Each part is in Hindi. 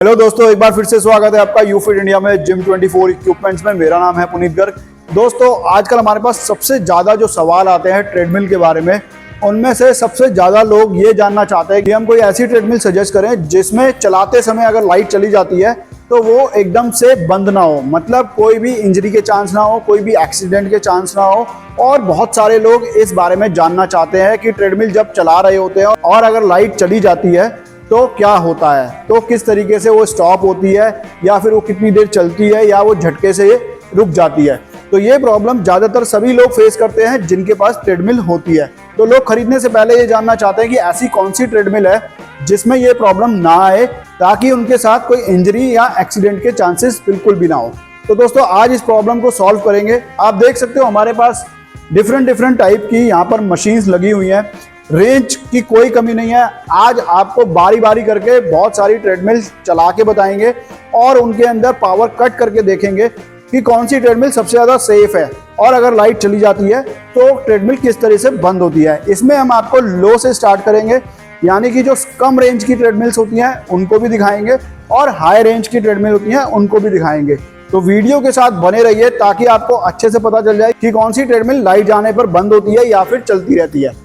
हेलो दोस्तों, एक बार फिर से स्वागत है आपका यूफिट इंडिया में जिम 24 इक्विपमेंट्स में। मेरा नाम है पुनीत गर्ग। दोस्तों, आजकल हमारे पास सबसे ज़्यादा जो सवाल आते हैं ट्रेडमिल के बारे में, उनमें से सबसे ज़्यादा लोग ये जानना चाहते हैं कि हम कोई ऐसी ट्रेडमिल सजेस्ट करें जिसमें चलाते समय अगर लाइट चली जाती है तो वो एकदम से बंद ना हो, मतलब कोई भी इंजरी के चांस ना हो, कोई भी एक्सीडेंट के चांस ना हो। और बहुत सारे लोग इस बारे में जानना चाहते हैं कि ट्रेडमिल जब चला रहे होते हैं और अगर लाइट चली जाती है तो क्या होता है, तो किस तरीके से वो स्टॉप होती है या फिर वो कितनी देर चलती है या वो झटके से रुक जाती है। तो ये प्रॉब्लम ज़्यादातर सभी लोग फेस करते हैं जिनके पास ट्रेडमिल होती है। तो लोग खरीदने से पहले ये जानना चाहते हैं कि ऐसी कौन सी ट्रेडमिल है जिसमें ये प्रॉब्लम ना आए, ताकि उनके साथ कोई इंजरी या एक्सीडेंट के चांसेस बिल्कुल भी ना हो। तो दोस्तों, आज इस प्रॉब्लम को सॉल्व करेंगे। आप देख सकते हो हमारे पास डिफरेंट टाइप की यहाँ पर मशीन्स लगी हुई हैं। रेंज की कोई कमी नहीं है। आज आपको बारी बारी करके बहुत सारी ट्रेडमिल चला के बताएंगे और उनके अंदर पावर कट करके देखेंगे कि कौन सी ट्रेडमिल सबसे ज़्यादा सेफ है और अगर लाइट चली जाती है तो ट्रेडमिल किस तरह से बंद होती है। इसमें हम आपको लो से स्टार्ट करेंगे, यानी कि जो कम रेंज की ट्रेडमिल्स होती हैं उनको भी दिखाएंगे और हाई रेंज की ट्रेडमिल होती हैं उनको भी दिखाएंगे। तो वीडियो के साथ बने रहिए ताकि आपको अच्छे से पता चल जाए कि कौन सी ट्रेडमिल लाइट जाने पर बंद होती है या फिर चलती रहती है।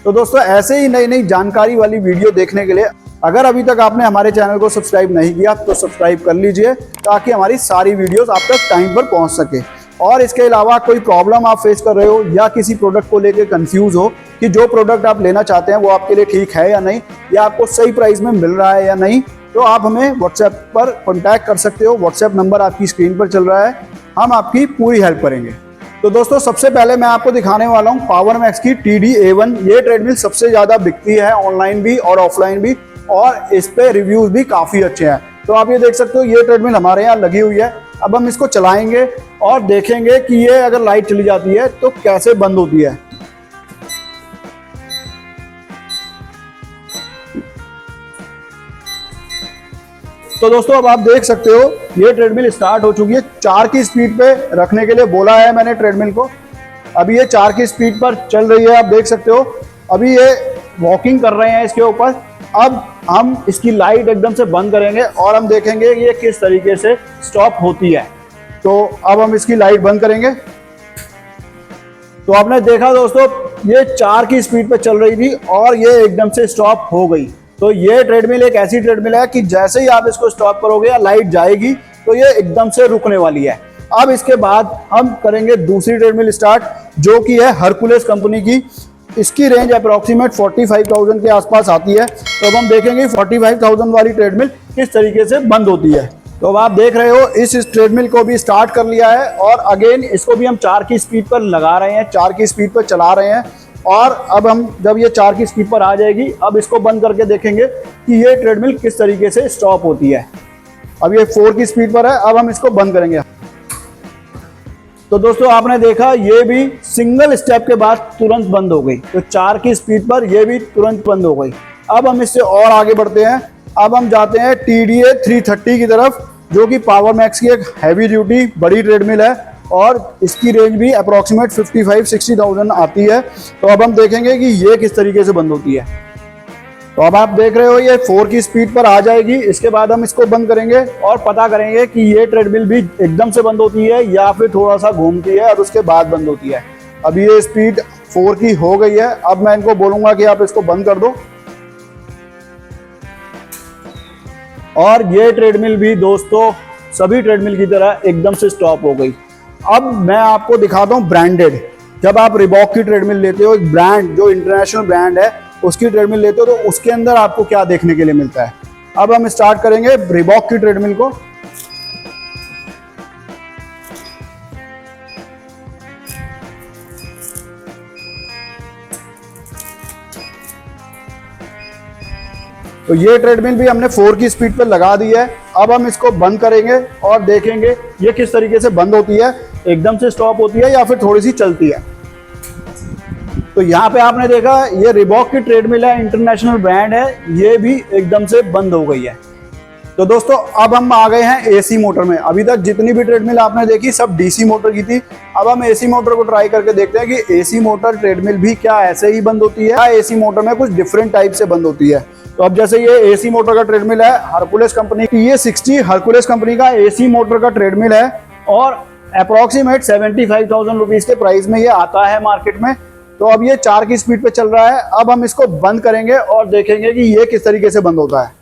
तो दोस्तों, ऐसे ही नई नई जानकारी वाली वीडियो देखने के लिए अगर अभी तक आपने हमारे चैनल को सब्सक्राइब नहीं किया तो सब्सक्राइब कर लीजिए, ताकि हमारी सारी वीडियोस आप तक टाइम पर पहुंच सके। और इसके अलावा कोई प्रॉब्लम आप फेस कर रहे हो या किसी प्रोडक्ट को लेकर कंफ्यूज हो कि जो प्रोडक्ट आप लेना चाहते हैं वो आपके लिए ठीक है या नहीं, या आपको सही प्राइस में मिल रहा है या नहीं, तो आप हमें व्हाट्सएप पर कॉन्टैक्ट कर सकते हो। व्हाट्सएप नंबर आपकी स्क्रीन पर चल रहा है, हम आपकी पूरी हेल्प करेंगे। तो दोस्तों, सबसे पहले मैं आपको दिखाने वाला हूँ पावर मैक्स की TD-A1। ये ट्रेडमिल सबसे ज़्यादा बिकती है ऑनलाइन भी और ऑफलाइन भी, और इस पे रिव्यूज़ भी काफ़ी अच्छे हैं। तो आप ये देख सकते हो, ये ट्रेडमिल हमारे यहाँ लगी हुई है। अब हम इसको चलाएंगे और देखेंगे कि ये अगर लाइट चली जाती है तो कैसे बंद होती है। तो दोस्तों, अब आप देख सकते हो ये ट्रेडमिल स्टार्ट हो चुकी है। 4 की स्पीड पे रखने के लिए बोला है मैंने ट्रेडमिल को। अभी ये 4 की स्पीड पर चल रही है, आप देख सकते हो। अभी ये वॉकिंग कर रहे हैं इसके ऊपर। अब हम इसकी लाइट एकदम से बंद करेंगे और हम देखेंगे कि ये किस तरीके से स्टॉप होती है। तो अब हम इसकी लाइट बंद करेंगे। तो आपने देखा दोस्तों, ये 4 की स्पीड पर चल रही थी और ये एकदम से स्टॉप हो गई। तो ये ट्रेडमिल एक ऐसी ट्रेडमिल है कि जैसे ही आप इसको स्टॉप करोगे या लाइट जाएगी तो ये एकदम से रुकने वाली है। अब इसके बाद हम करेंगे दूसरी ट्रेडमिल स्टार्ट, जो कि है हरकुलेस कंपनी की। इसकी रेंज अप्रॉक्सीमेट 45,000 के आसपास आती है। तो अब हम देखेंगे 45,000 वाली ट्रेडमिल किस तरीके से बंद होती है। तो अब आप देख रहे हो, इस ट्रेडमिल को भी स्टार्ट कर लिया है और अगेन इसको भी हम 4 की स्पीड पर लगा रहे हैं, 4 की स्पीड पर चला रहे हैं। और अब हम जब ये 4 की स्पीड पर आ जाएगी, अब इसको बंद करके देखेंगे कि ये ट्रेडमिल किस तरीके से स्टॉप होती है। अब ये 4 की स्पीड पर है, अब हम इसको बंद करेंगे। तो दोस्तों, आपने देखा ये भी सिंगल स्टेप के बाद तुरंत बंद हो गई। तो 4 की स्पीड पर ये भी तुरंत बंद हो गई। अब हम इससे और आगे बढ़ते हैं। अब हम जाते हैं TDA-330 की तरफ, जो कि पावर मैक्स की एक हैवी ड्यूटी बड़ी ट्रेडमिल है और इसकी रेंज भी अप्रॉक्सीमेट 55-60,000 आती है। तो अब हम देखेंगे कि ये किस तरीके से बंद होती है। तो अब आप देख रहे हो, ये 4 की स्पीड पर आ जाएगी। इसके बाद हम इसको बंद करेंगे और पता करेंगे कि ये ट्रेडमिल भी एकदम से बंद होती है या फिर थोड़ा सा घूमती है और उसके बाद बंद होती है। अब ये स्पीड 4 की हो गई है। अब मैं इनको बोलूंगा कि आप इसको बंद कर दो और ये ट्रेडमिल भी दोस्तों सभी ट्रेडमिल की तरह एकदम से स्टॉप हो गई। अब मैं आपको दिखाता हूँ ब्रांडेड। जब आप रिबॉक की ट्रेडमिल लेते हो, एक ब्रांड जो इंटरनेशनल ब्रांड है उसकी ट्रेडमिल लेते हो, तो उसके अंदर आपको क्या देखने के लिए मिलता है। अब हम स्टार्ट करेंगे रिबॉक की ट्रेडमिल को। तो ये ट्रेडमिल भी हमने 4 की स्पीड पर लगा दी है। अब हम इसको बंद करेंगे और देखेंगे ये किस तरीके से बंद होती है, एकदम से स्टॉप होती है या फिर थोड़ी सी चलती है। तो यहाँ पे आपने देखा, ये रिबॉक की ट्रेडमिल है, इंटरनेशनल ब्रांड है, ये भी एकदम से बंद हो गई है। तो दोस्तों, अब हम आ गए हैं AC मोटर में। अभी तक जितनी भी ट्रेडमिल आपने देखी सब DC मोटर की थी। अब हम एसी मोटर को ट्राई करके देखते हैं कि एसी मोटर ट्रेडमिल भी क्या ऐसे ही बंद होती है या एसी मोटर में कुछ डिफरेंट टाइप से बंद होती है। तो अब जैसे ये एसी मोटर का ट्रेडमिल है हरकुलस कंपनी की, ये 60 हरकुलस कंपनी का एसी मोटर का ट्रेडमिल है और अप्रोक्सीमेट 75,000 रुपीज के प्राइस में ये आता है मार्केट में। तो अब ये 4 की स्पीड पे चल रहा है। अब हम इसको बंद करेंगे और देखेंगे कि ये किस तरीके से बंद होता है।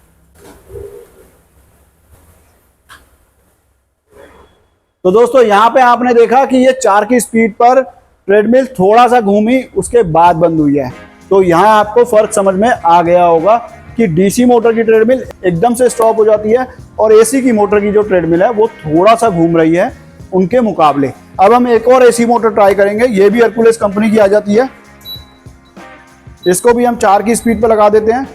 तो दोस्तों यहाँ पे आपने देखा कि ये 4 की स्पीड पर ट्रेडमिल थोड़ा सा घूमी उसके बाद बंद हुई है। तो यहाँ आपको फर्क समझ में आ गया होगा कि डीसी मोटर की ट्रेडमिल एकदम से स्टॉप हो जाती है और एसी की मोटर की जो ट्रेडमिल है वो थोड़ा सा घूम रही है उनके मुकाबले। अब हम एक और एसी मोटर ट्राई करेंगे, ये भी हरकुलस कंपनी की आ जाती है। इसको भी हम 4 की स्पीड पर लगा देते हैं।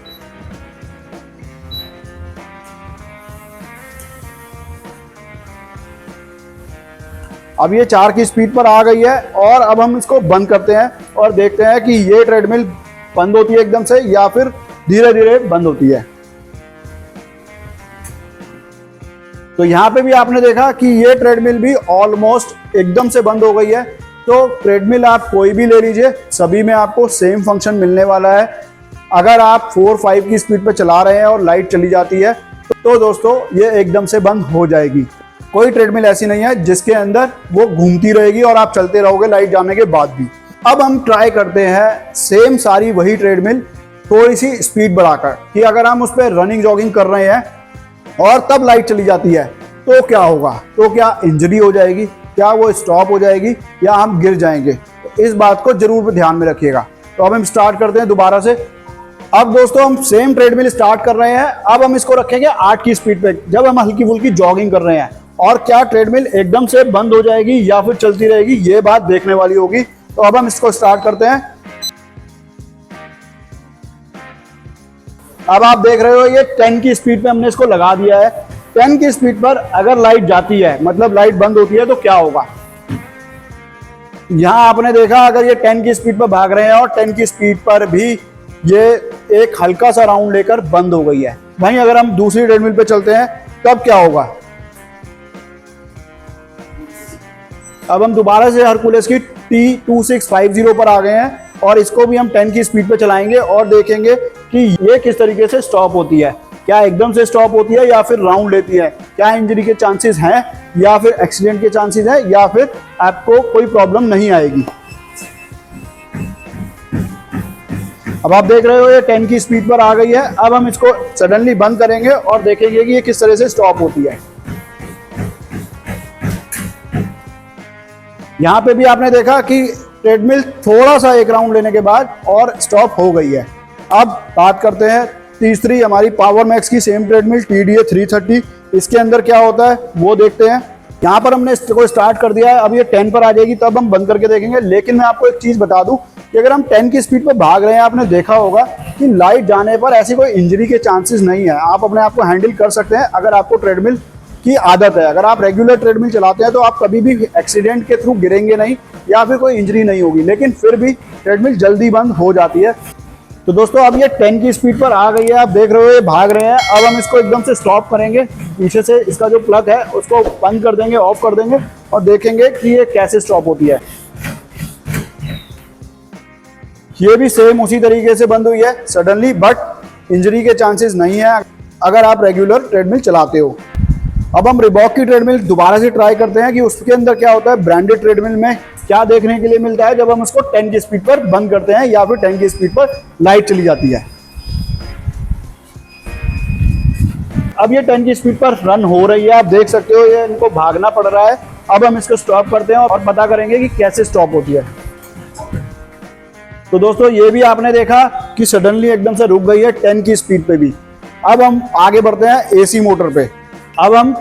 अब ये 4 की स्पीड पर आ गई है और अब हम इसको बंद करते हैं और देखते हैं कि ये ट्रेडमिल बंद होती है एकदम से या फिर धीरे धीरे बंद होती है। तो यहाँ पे भी आपने देखा कि ये ट्रेडमिल भी ऑलमोस्ट एकदम से बंद हो गई है। तो ट्रेडमिल आप कोई भी ले लीजिए, सभी में आपको सेम फंक्शन मिलने वाला है। अगर आप 4-5 की स्पीड पे चला रहे हैं और लाइट चली जाती है तो दोस्तों ये एकदम से बंद हो जाएगी। कोई ट्रेडमिल ऐसी नहीं है जिसके अंदर वो घूमती रहेगी और आप चलते रहोगे लाइट जाने के बाद भी। अब हम ट्राई करते हैं सेम सारी वही ट्रेडमिल थोड़ी सी स्पीड बढ़ाकर कि अगर हम उस पर रनिंग जॉगिंग कर रहे हैं और तब लाइट चली जाती है तो क्या होगा। तो क्या इंजरी हो जाएगी, क्या वो स्टॉप हो जाएगी या हम गिर जाएंगे। तो इस बात को जरूर ध्यान में रखिएगा। तो अब हम स्टार्ट करते हैं दोबारा से। अब दोस्तों हम सेम ट्रेडमिल स्टार्ट कर रहे हैं। अब हम इसको रखेंगे 8 की स्पीड पे जब हम हल्की फुल्की जॉगिंग कर रहे हैं। और क्या ट्रेडमिल एकदम से बंद हो जाएगी या फिर चलती रहेगी, ये बात देखने वाली होगी। तो अब हम इसको स्टार्ट करते हैं। अब आप देख रहे हो ये 10 की स्पीड पे हमने इसको लगा दिया है। 10 की स्पीड पर अगर लाइट जाती है मतलब लाइट बंद होती है तो क्या होगा। यहां आपने देखा अगर ये 10 की स्पीड पर भाग रहे हैं और 10 की स्पीड पर भी ये एक हल्का सा राउंड लेकर बंद हो गई है। वहीं अगर हम दूसरी ट्रेडमिल पे चलते हैं तब क्या होगा। अब हम दोबारा से हरकुलस की T2650 पर आ गए हैं और इसको भी हम 10 की स्पीड पे चलाएंगे और देखेंगे कि ये किस तरीके से स्टॉप होती है। क्या एकदम से स्टॉप होती है या फिर राउंड लेती है, क्या इंजरी के चांसेस हैं या फिर एक्सीडेंट के चांसेस हैं या फिर आपको कोई प्रॉब्लम नहीं आएगी। अब आप देख रहे हो ये 10 की स्पीड पर आ गई है। अब हम इसको सडनली बंद करेंगे और देखेंगे कि ये किस तरह से स्टॉप होती है। यहाँ पे भी आपने देखा कि ट्रेडमिल थोड़ा सा एक राउंड लेने के बाद और स्टॉप हो गई है। अब बात करते हैं तीसरी हमारी पावर मैक्स की सेम ट्रेडमिल TDA 330। इसके अंदर क्या होता है वो देखते हैं। यहाँ पर हमने इसको स्टार्ट कर दिया है। अब ये 10 पर आ जाएगी तब हम बंद करके देखेंगे। लेकिन मैं आपको एक चीज़ बता दूं कि अगर हम 10 की स्पीड पर भाग रहे हैं, आपने देखा होगा कि लाइट जाने पर ऐसी कोई इंजरी के चांसेस नहीं है। आप अपने आप को हैंडल कर सकते हैं अगर आपको ट्रेडमिल की आदत है। अगर आप रेगुलर ट्रेडमिल चलाते हैं तो आप कभी भी एक्सीडेंट के थ्रू गिरेंगे नहीं या फिर कोई इंजरी नहीं होगी। लेकिन फिर भी ट्रेडमिल जल्दी बंद हो जाती है। तो दोस्तों अब ये 10 की स्पीड पर आ गई है। आप देख रहे हो ये भाग रहे हैं। अब हम इसको एकदम से स्टॉप करेंगे। पीछे से इसका जो प्लग है उसको बंद कर देंगे, ऑफ कर देंगे और देखेंगे कि ये कैसे स्टॉप होती है। ये भी सेम उसी तरीके से बंद हुई है सडनली, बट इंजरी के चांसेस नहीं है अगर आप रेगुलर ट्रेडमिल चलाते हो। अब हम रिबॉक की ट्रेडमिल दोबारा से ट्राई करते हैं कि उसके अंदर क्या होता है। ब्रांडेड ट्रेडमिल में क्या देखने के लिए मिलता है जब हम उसको 10 की स्पीड पर बंद करते हैं या फिर 10 की स्पीड पर लाइट चली जाती है। अब ये 10 की स्पीड पर रन हो रही है, आप देख सकते हो ये इनको भागना पड़ रहा है। अब हम इसको स्टॉप करते हैं और पता करेंगे कि कैसे स्टॉप होती है। तो दोस्तों ये भी आपने देखा कि सडनली एकदम से रुक गई है 10 की स्पीड पे भी। अब हम आगे बढ़ते हैं एसी मोटर पे। अब हम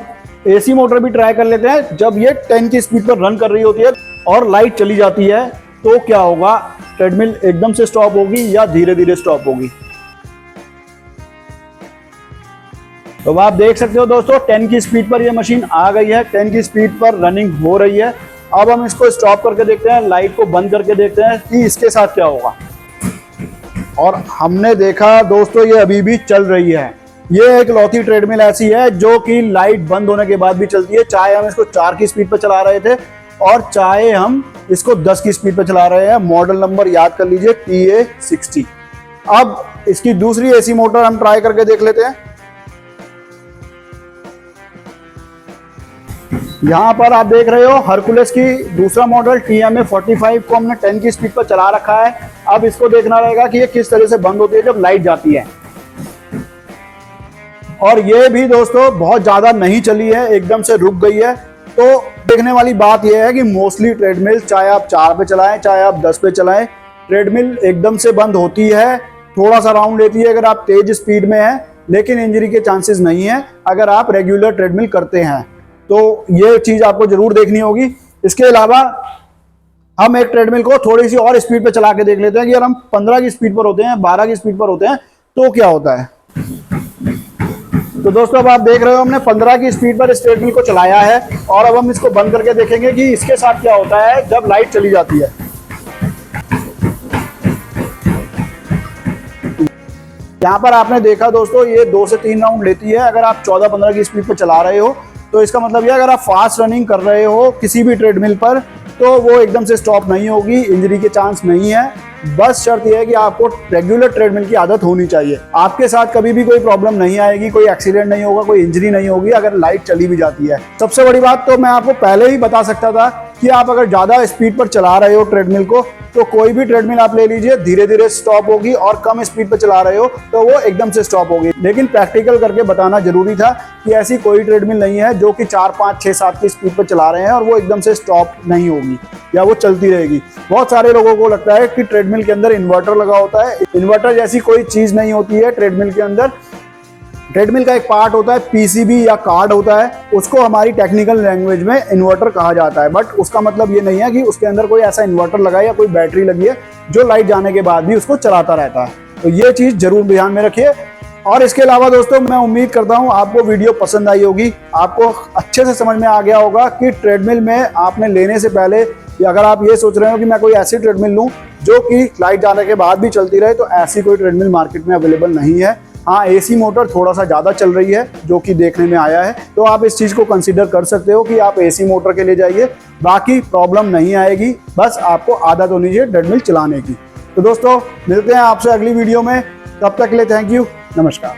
एसी मोटर भी ट्राई कर लेते हैं। जब ये 10 की स्पीड पर रन कर रही होती है और लाइट चली जाती है तो क्या होगा। ट्रेडमिल एकदम से स्टॉप होगी या धीरे धीरे स्टॉप होगी। तो आप देख सकते हो दोस्तों 10 की स्पीड पर ये मशीन आ गई है। 10 की स्पीड पर रनिंग हो रही है। अब हम इसको स्टॉप करके देखते हैं, लाइट को बंद करके देखते हैं कि इसके साथ क्या होगा। और हमने देखा दोस्तों ये अभी भी चल रही है। ये एक लौती ट्रेडमिल ऐसी है जो कि लाइट बंद होने के बाद भी चलती है। चाहे हम इसको 4 की स्पीड पर चला रहे थे और चाहे हम इसको 10 की स्पीड पे चला रहे हैं। मॉडल नंबर याद कर लीजिए TA60। अब इसकी दूसरी एसी मोटर हम ट्राई करके देख लेते हैं। यहाँ पर आप देख रहे हो हरकुलस की दूसरा मॉडल TMA45 को हमने 10 की स्पीड पर चला रखा है। अब इसको देखना रहेगा कि ये किस तरह से बंद होती है जब लाइट जाती है। और ये भी दोस्तों बहुत ज्यादा नहीं चली है, एकदम से रुक गई है। तो देखने वाली बात यह है कि मोस्टली ट्रेडमिल, चाहे आप 4 पे चलाएं चाहे आप 10 पे चलाएं, ट्रेडमिल एकदम से बंद होती है, थोड़ा सा राउंड लेती है अगर आप तेज स्पीड में हैं, लेकिन इंजरी के चांसेस नहीं है अगर आप रेगुलर ट्रेडमिल करते हैं। तो ये चीज आपको जरूर देखनी होगी। इसके अलावा हम एक ट्रेडमिल को थोड़ी सी और स्पीड पे चला के देख लेते हैं कि अगर हम 15 की स्पीड पर होते हैं, 12 की स्पीड पर होते हैं तो क्या होता है। तो दोस्तों अब आप देख रहे हो हमने 15 की स्पीड पर इस ट्रेडमिल को चलाया है और अब हम इसको बंद करके देखेंगे कि इसके साथ क्या होता है जब लाइट चली जाती है। यहाँ पर आपने देखा दोस्तों ये 2 से 3 राउंड लेती है। अगर आप 14-15 की स्पीड पर चला रहे हो तो इसका मतलब ये अगर आप फास्ट रनिंग कर रहे हो किसी भी ट्रेडमिल पर तो वो एकदम से स्टॉप नहीं होगी, इंजरी के चांस नहीं है। बस शर्त यह है कि आपको रेगुलर ट्रेडमिल की आदत होनी चाहिए। आपके साथ कभी भी कोई प्रॉब्लम नहीं आएगी, कोई एक्सीडेंट नहीं होगा, कोई इंजरी नहीं होगी अगर लाइट चली भी जाती है। सबसे बड़ी बात तो मैं आपको पहले ही बता सकता था कि आप अगर ज्यादा स्पीड पर चला रहे हो ट्रेडमिल को तो कोई भी ट्रेडमिल आप ले लीजिए धीरे धीरे स्टॉप होगी, और कम स्पीड पर चला रहे हो तो वो एकदम से स्टॉप होगी। लेकिन प्रैक्टिकल करके बताना जरूरी था कि ऐसी कोई ट्रेडमिल नहीं है जो कि 4, 5, 6, 7 की स्पीड पर चला रहे हैं और वो एकदम से स्टॉप नहीं होगी या वो चलती रहेगी। बहुत सारे लोगों को लगता है कि ट्रेडमिल के अंदर इन्वर्टर लगा होता है। इन्वर्टर जैसी कोई चीज नहीं होती है ट्रेडमिल के अंदर। ट्रेडमिल का एक पार्ट होता है पीसीबी या कार्ड होता है, उसको हमारी टेक्निकल लैंग्वेज में इन्वर्टर कहा जाता है। बट उसका मतलब ये नहीं है कि उसके अंदर कोई ऐसा इन्वर्टर लगा है या कोई बैटरी लगी है जो लाइट जाने के बाद भी उसको चलाता रहता है। तो ये चीज जरूर ध्यान में रखिए। और इसके अलावा दोस्तों मैं उम्मीद करता हूँ आपको वीडियो पसंद आई होगी, आपको अच्छे से समझ में आ गया होगा कि ट्रेडमिल में आपने लेने से पहले, या अगर आप ये सोच रहे हो कि मैं कोई ऐसी ट्रेडमिल लूँ जो कि लाइट जाने के बाद भी चलती रहे, तो ऐसी कोई ट्रेडमिल मार्केट में अवेलेबल नहीं है। हाँ, एसी मोटर थोड़ा सा ज़्यादा चल रही है जो कि देखने में आया है, तो आप इस चीज़ को कंसीडर कर सकते हो कि आप एसी मोटर के लिए जाइए। बाकी प्रॉब्लम नहीं आएगी, बस आपको आदत होनी चाहिए ट्रेडमिल चलाने की। तो दोस्तों मिलते हैं आपसे अगली वीडियो में, तब तक के लिए थैंक यू, नमस्कार।